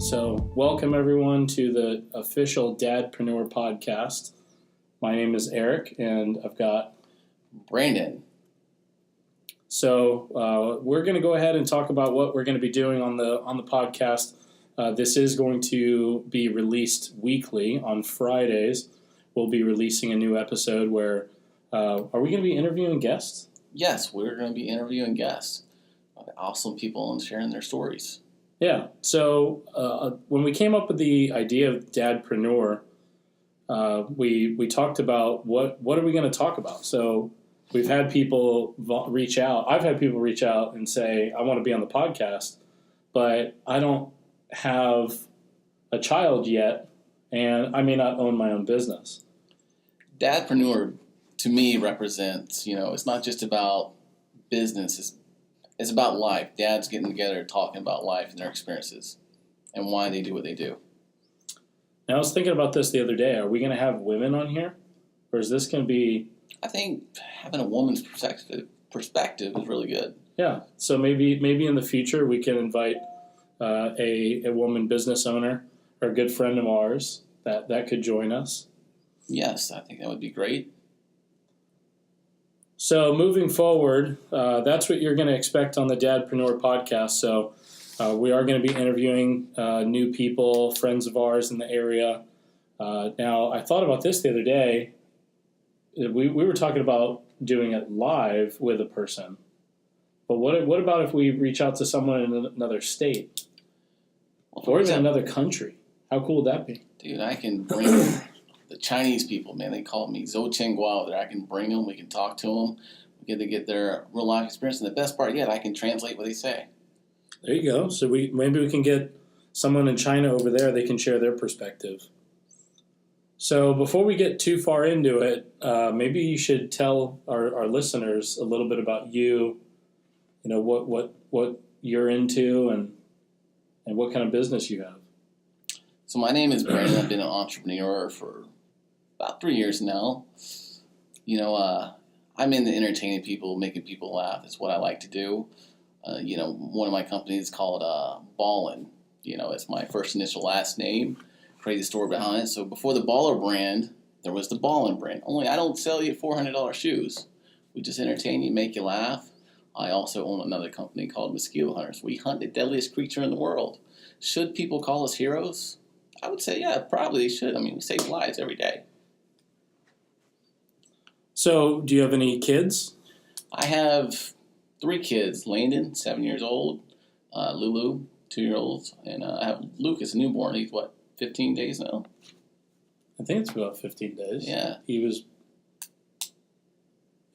So, welcome everyone to the official Preneur podcast. My name is Eric, and I've got Brandon. So, we're going to go ahead and talk about what we're going to be doing on the podcast. This is going to be released weekly on Fridays. We'll be releasing a new episode where are we going to be interviewing guests? Yes, we're going to be interviewing guests. Awesome people and sharing their stories. Yeah. So when we came up with the idea of Dadpreneur, we talked about what are we going to talk about. So we've had people reach out. I've had people reach out and say, I want to be on the podcast, but I don't have a child yet, and I may not own my own business. Dadpreneur, to me, represents, it's not just about business. It's about life. Dads getting together, talking about life and their experiences and why they do what they do. Now, I was thinking about this the other day. Are we going to have women on here? Or is this going to be... I think having a woman's perspective is really good. Yeah. So maybe in the future we can invite a woman business owner or a good friend of ours that could join us. Yes, I think that would be great. So moving forward, that's what you're going to expect on the Dadpreneur podcast. So we are going to be interviewing new people, friends of ours in the area. Now, I thought about this the other day. We were talking about doing it live with a person. But what about if we reach out to someone in another state? Or even another country? How cool would that be? Dude, I can bring... The Chinese people, man, they call me Zhou Guao. There, I can bring them. We can talk to them. We get to get their real life experience. And the best part yet, I can translate what they say. There you go. So maybe we can get someone in China over there. They can share their perspective. So before we get too far into it, maybe you should tell our listeners a little bit about you. You know what you're into and what kind of business you have. So my name is Brandon. I've been an entrepreneur for about 3 years now. I'm into entertaining people, making people laugh. That's what I like to do. One of my companies is called Ballin. It's my first initial last name. Crazy story behind it. So before the Baller brand, there was the Ballin brand. Only I don't sell you $400 shoes. We just entertain you, make you laugh. I also own another company called Mosquito Hunters. We hunt the deadliest creature in the world. Should people call us heroes? I would say, yeah, probably they should. I mean, we save lives every day. So, do you have any kids? I have 3 kids. Landon, 7 years old. Lulu, 2-year-old. And I have Lucas, a newborn. He's, 15 days now? I think it's about 15 days. Yeah. He was...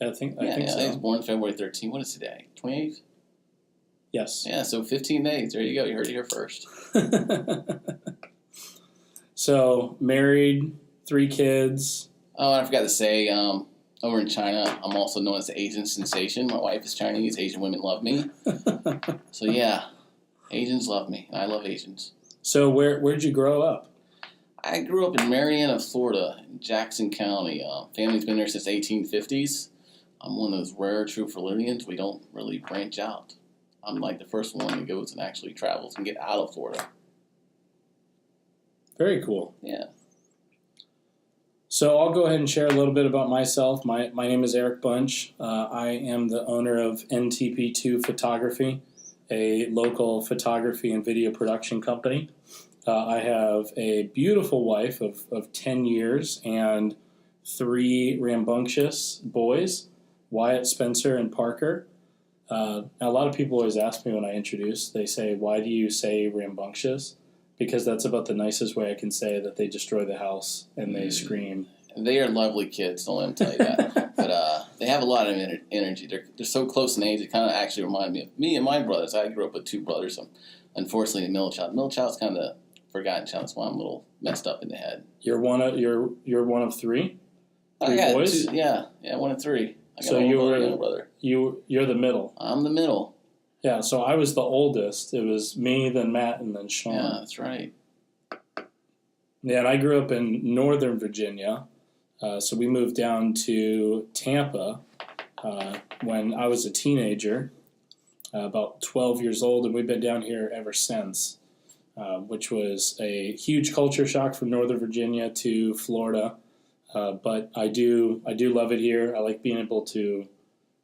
I think so. He was born February 13th. What is today? 28th? Yes. Yeah, so 15 days. There you go. You heard it here first. So, married, 3 kids. Oh, and I forgot to say, over in China, I'm also known as the Asian sensation. My wife is Chinese. Asian women love me. So, yeah, Asians love me, and I love Asians. So, where'd you grow up? I grew up in Marianna, Florida, in Jackson County. Family's been there since the 1850s. I'm one of those rare true Floridians. We don't really branch out. I'm like the first one that goes and actually travels and get out of Florida. Very cool. Yeah. So I'll go ahead and share a little bit about myself. My name is Eric Bunch. I am the owner of NTP2 Photography, a local photography and video production company. I have a beautiful wife of 10 years and 3 rambunctious boys, Wyatt, Spencer, and Parker. Now a lot of people always ask me when I introduce, they say, why do you say rambunctious? Because that's about the nicest way I can say that they destroy the house and they scream. They are lovely kids, don't let them tell you that. But they have a lot of energy. They're so close in age, it kind of actually reminded me of me and my brothers. I grew up with 2 brothers. I'm unfortunately a middle child. Middle child's kind of forgotten child. That's why I'm a little messed up in the head. You're one of 3? 3 boys? 2, yeah, 1 of 3. I got so brother. You're the middle. I'm the middle. Yeah, so I was the oldest. It was me, then Matt, and then Sean. Yeah, that's right. Yeah, and I grew up in Northern Virginia. So we moved down to Tampa when I was a teenager, about 12 years old, and we've been down here ever since. which was a huge culture shock from Northern Virginia to Florida. But I do love it here. I like being able to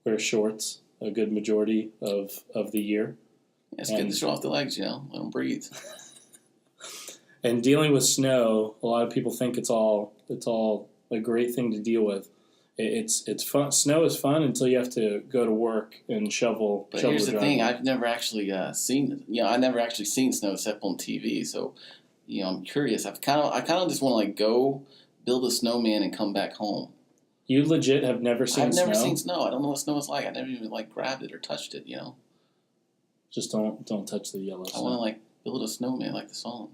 wear shorts a good majority of the year. Yeah, it's good to show off the legs, let them breathe. And dealing with snow, a lot of people think it's all a great thing to deal with. It's fun. Snow is fun until you have to go to work and shovel. But here's the thing: I've never actually seen. I never actually seen snow except on TV. So, I'm curious. I kind of just want to go build a snowman and come back home. You legit have never seen snow? I've never seen snow. I don't know what snow is like. I never even grabbed it or touched it. Just don't touch the yellow snow. I want to build a snowman like the song.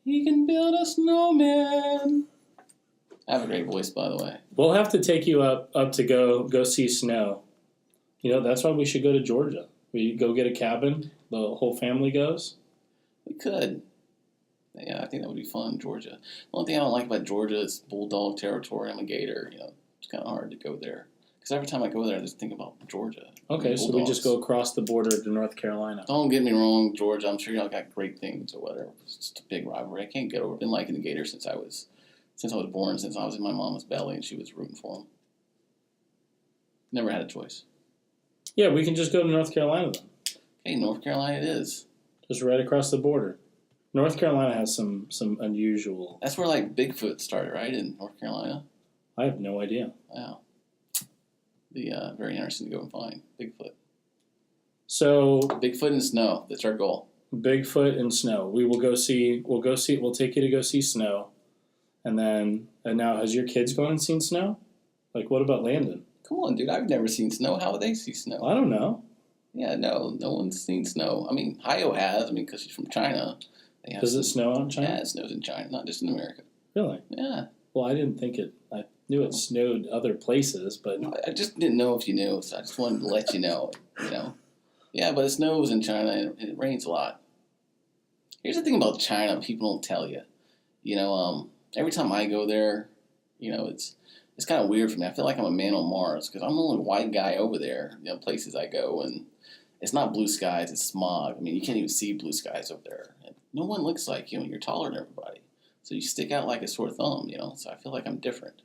You can build a snowman. I have a great voice, by the way. We'll have to take you up to go see snow. That's why we should go to Georgia. We go get a cabin. The whole family goes. We could. Yeah, I think that would be fun, Georgia. The only thing I don't like about Georgia is bulldog territory. I'm a gator. It's kind of hard to go there. Because every time I go there, I just think about Georgia. Okay, so we just go across the border to North Carolina. Don't get me wrong, Georgia. I'm sure y'all got great things or whatever. It's just a big rivalry. I can't get over it. I've been liking the Gators since I was born, since I was in my mama's belly and she was rooting for them. Never had a choice. Yeah, we can just go to North Carolina then. Okay, North Carolina it is. Just right across the border. North Carolina has some unusual... That's where Bigfoot started, right? In North Carolina? I have no idea. Wow. Be very interesting to go and find Bigfoot. So Bigfoot and snow. That's our goal. Bigfoot and snow. We'll take you to go see snow. And now has your kids gone and seen snow? What about Landon? Come on, dude. I've never seen snow. How would they see snow? I don't know. Yeah, no one's seen snow. I mean, Hayo has. because she's from China. Does it snow in China? Yeah, it snows in China, not just in America. Really? Yeah. Well, I didn't think it. I knew it snowed other places, but I just didn't know if you knew, so I just wanted to let you know. Yeah, but it snows in China and it rains a lot. Here's the thing about China: people don't tell you. Every time I go there, it's kind of weird for me. I feel like I'm a man on Mars because I'm the only white guy over there. Places I go and it's not blue skies; it's smog. I mean, you can't even see blue skies over there. No one looks like you, and you're taller than everybody. So you stick out like a sore thumb, So I feel like I'm different.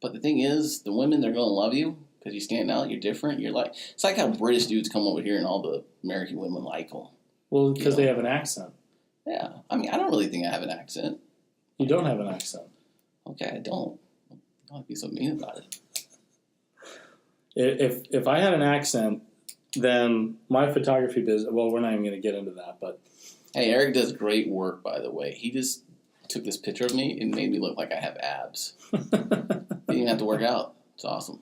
But the thing is, the women, they're going to love you because you stand out, you're different. It's like how British dudes come over here and all the American women like them. Well, because they have an accent. Yeah. I mean, I don't really think I have an accent. You don't have an accent. Okay, I don't. Don't be so mean about it. If I had an accent, then my photography business, well, we're not even going to get into that, but... Hey, Eric does great work, by the way. He just took this picture of me and made me look like I have abs. Didn't even have to work out. It's awesome.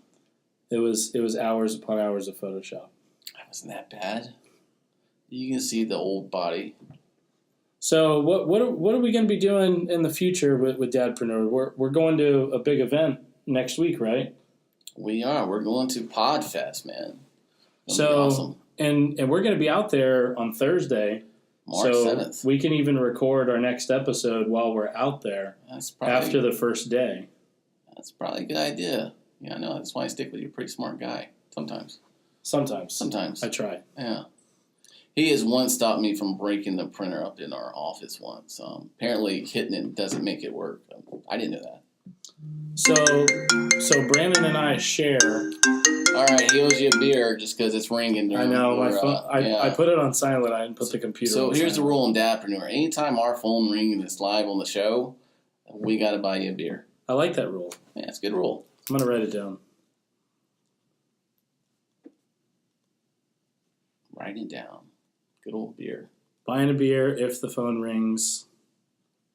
It was hours upon hours of Photoshop. It wasn't that bad. You can see the old body. So what are we going to be doing in the future with Dadpreneur? We're going to a big event next week, right? We are. We're going to Podfest, man. That'll be awesome. And we're going to be out there on Thursday. March 7th. So we can even record our next episode while we're out there after the first day. That's probably a good idea. Yeah, I know. That's why I stick with you. Pretty smart guy. Sometimes. I try. Yeah. He has once stopped me from breaking the printer up in our office once. Apparently hitting it doesn't make it work. I didn't know that. So Brandon and I share. All right, he owes you a beer just because it's ringing. I know, my phone. I put it on silent. I didn't put the computer on So here's the silent. rule in Dadpreneur. Anytime our phone rings and it's live on the show, we got to buy you a beer. I like that rule. Yeah, it's a good rule. I'm going to write it down. Write it down. Good old beer. Buying a beer if the phone rings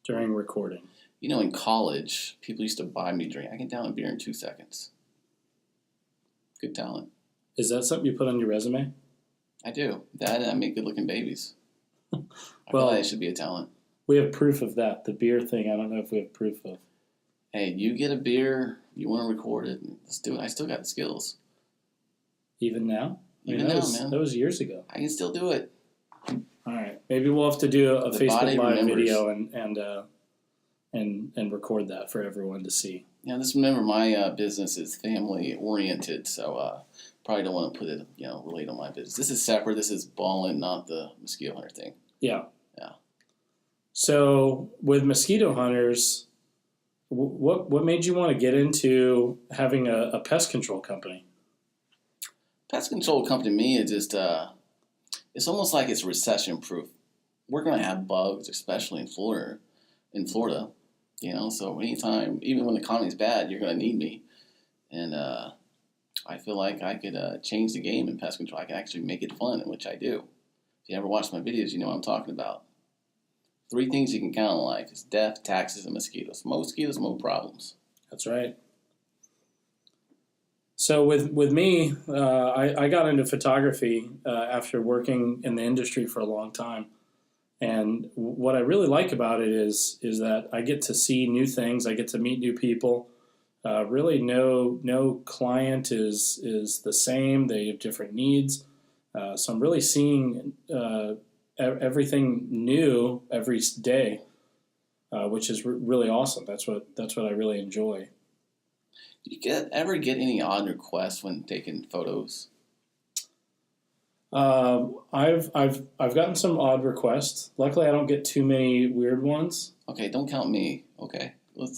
during recording. In college, people used to buy me a drink. I can down a beer in 2 seconds. Good talent. Is that something you put on your resume? I do. That and I make good-looking babies. I feel like it should be a talent. We have proof of that. The beer thing, I don't know if we have proof of. Hey, you get a beer, you want to record it, let's do it. I still got the skills. Even now? Even now, man. That was years ago. I can still do it. All right. Maybe we'll have to do a Facebook Live remembers. video and record that for everyone to see. Yeah, just remember my business is family oriented, so probably don't want to put it, relate on my business. This is separate. This is balling, not the mosquito hunter thing. Yeah. Yeah. So with mosquito hunters, what made you want to get into having a pest control company? Pest control company to me is just it's almost like it's recession proof. We're gonna have bugs, especially in Florida. So anytime, even when the economy's bad, you're gonna need me. And I feel like I could change the game in pest control. I can actually make it fun, which I do. If you ever watch my videos, you know what I'm talking about. 3 things you can count in life is death, taxes, and mosquitoes. Mosquitoes, more problems. That's right. So with me, I got into photography after working in the industry for a long time. And what I really like about it is that I get to see new things. I get to meet new people. Really, no client is the same. They have different needs. So I'm really seeing everything new every day, which is really awesome. That's what I really enjoy. Do you ever get any odd requests when taking photos? I've gotten some odd requests. Luckily, I don't get too many weird ones. Okay, don't count me. Okay.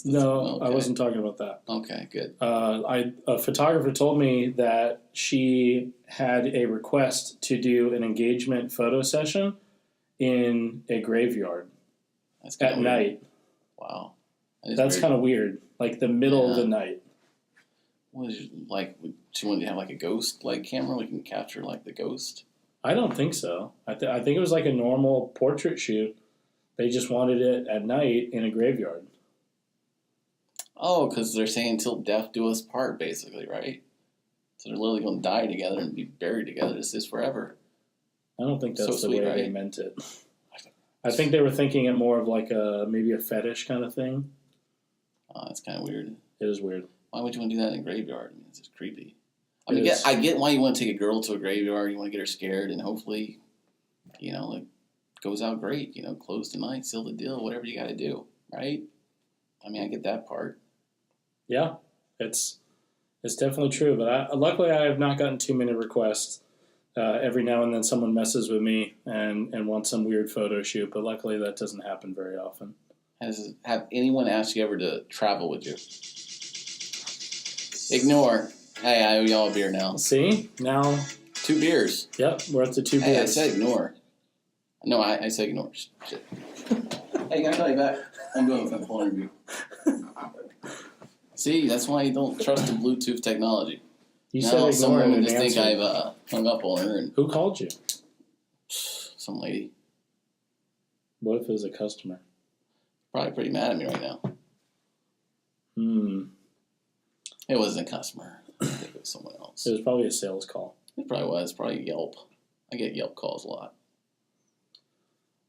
No, okay. I wasn't talking about that. Okay, good. A photographer told me that she had a request to do an engagement photo session in a graveyard at night. Wow. That's kind of weird. Like the middle of the night. What is like? She wanted to have like a ghost like camera, we can capture like the ghost. I don't think so. I think it was like a normal portrait shoot. They just wanted it at night in a graveyard. Oh, because they're saying "till death do us part," basically, right? So they're literally going to die together and be buried together. This is forever. I don't think that's the way they meant it. I think they were thinking it more of like maybe a fetish kind of thing. Oh, that's kind of weird. It is weird. Why would you want to do that in a graveyard? I mean, it's just creepy. I mean, I get why you want to take a girl to a graveyard. You want to get her scared, and hopefully, it goes out great. Close tonight, seal the deal, whatever you got to do, right? I mean, I get that part. Yeah, it's definitely true. But luckily, I have not gotten too many requests. Every now and then, someone messes with me and wants some weird photo shoot. But luckily, that doesn't happen very often. Have anyone asked you ever to travel with you? Ignore. Hey, I owe y'all a beer now. See? Now. 2 beers. Yep, we're up to 2 beers. Hey, I said ignore. No, I said ignore. Shit. Hey, can I call you back? I'm doing a phone interview. See, that's why you don't trust the Bluetooth technology. You said ignore some women and just think I've hung up on her. And who called you? Some lady. What if it was a customer? Probably pretty mad at me right now. It wasn't a customer. I think it was someone else. It was probably a sales call. It probably was. Probably Yelp. I get Yelp calls a lot.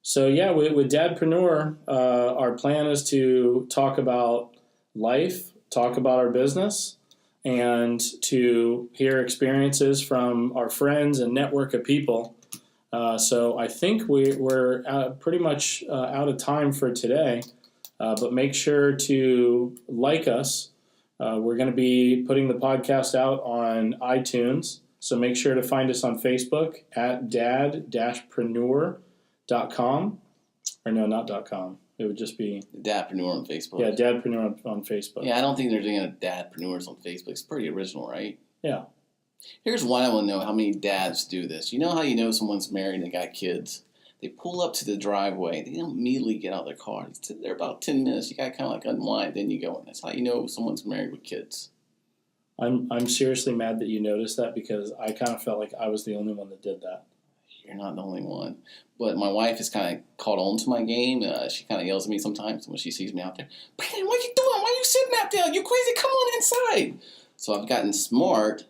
So yeah, with Dad Preneur, our plan is to talk about life, talk about our business, and to hear experiences from our friends and network of people. So I think we're pretty much out of time for today, but make sure to like us. We're going to be putting the podcast out on iTunes, so make sure to find us on Facebook at dad-preneur.com. Or no, not .com. It would just be... Dadpreneur on Facebook. Yeah, Dadpreneur on Facebook. Yeah, I don't think they're doing a Dadpreneurs on Facebook. It's pretty original, right? Yeah. Here's why I want to know how many dads do this. You know how you know someone's married and they got kids? They pull up to the driveway. They don't immediately get out of their car. They sit there about 10 minutes. You got to kind of like unwind. Then you go. And that's how you know someone's married with kids. I'm seriously mad that you noticed that because I kind of felt like I was the only one that did that. You're not the only one. But my wife is kind of caught on to my game. She kind of yells at me sometimes when she sees me out there. Brandon, what are you doing? Why are you sitting out there? You crazy? Come on inside. So I've gotten smart,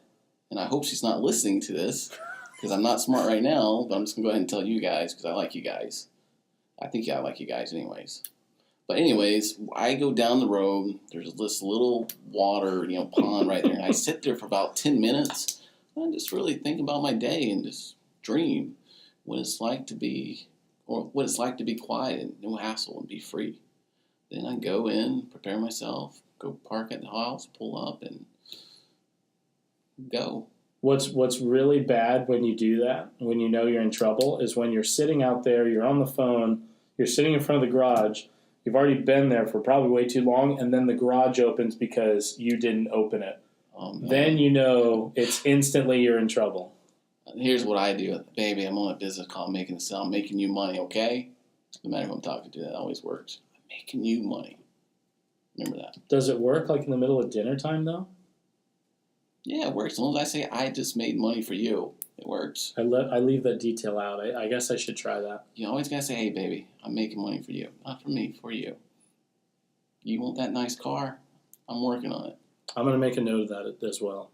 and I hope she's not listening to this because I'm not smart right now, but I'm just going to go ahead and tell you guys because I like you guys. I think I like you guys anyways. But anyways, I go down the road. There's this little water, pond right there. And I sit there for about 10 minutes. And I just really think about my day and just dream what it's like to be quiet and no hassle and be free. Then I go in, prepare myself, go park at the house, pull up, and go. What's really bad when you do that, when you know you're in trouble, is when you're sitting out there, you're on the phone, you're sitting in front of the garage. You've already been there for probably way too long, and then the garage opens because you didn't open it. Then you know it's instantly you're in trouble. Here's what I do. Baby, I'm on a business call making a sale. I'm making you money, okay? No matter who I'm talking to, that always works. I'm making you money. Remember that. Does it work like in the middle of dinner time, though? Yeah, it works. As long as I say, I just made money for you, it works. I leave that detail out. I guess I should try that. You always got to say, hey, baby, I'm making money for you. Not for me, for you. You want that nice car? I'm working on it. I'm going to make a note of that as well.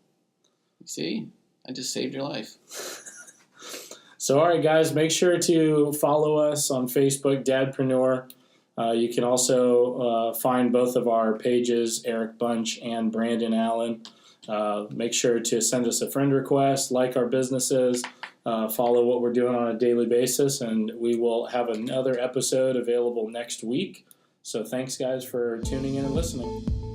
See? I just saved your life. So, all right, guys, make sure to follow us on Facebook, Dadpreneur. You can also find both of our pages, Eric Bunch and Brandon Allen. Make sure to send us a friend request, like our businesses, follow what we're doing on a daily basis, and we will have another episode available next week. So thanks, guys, for tuning in and listening.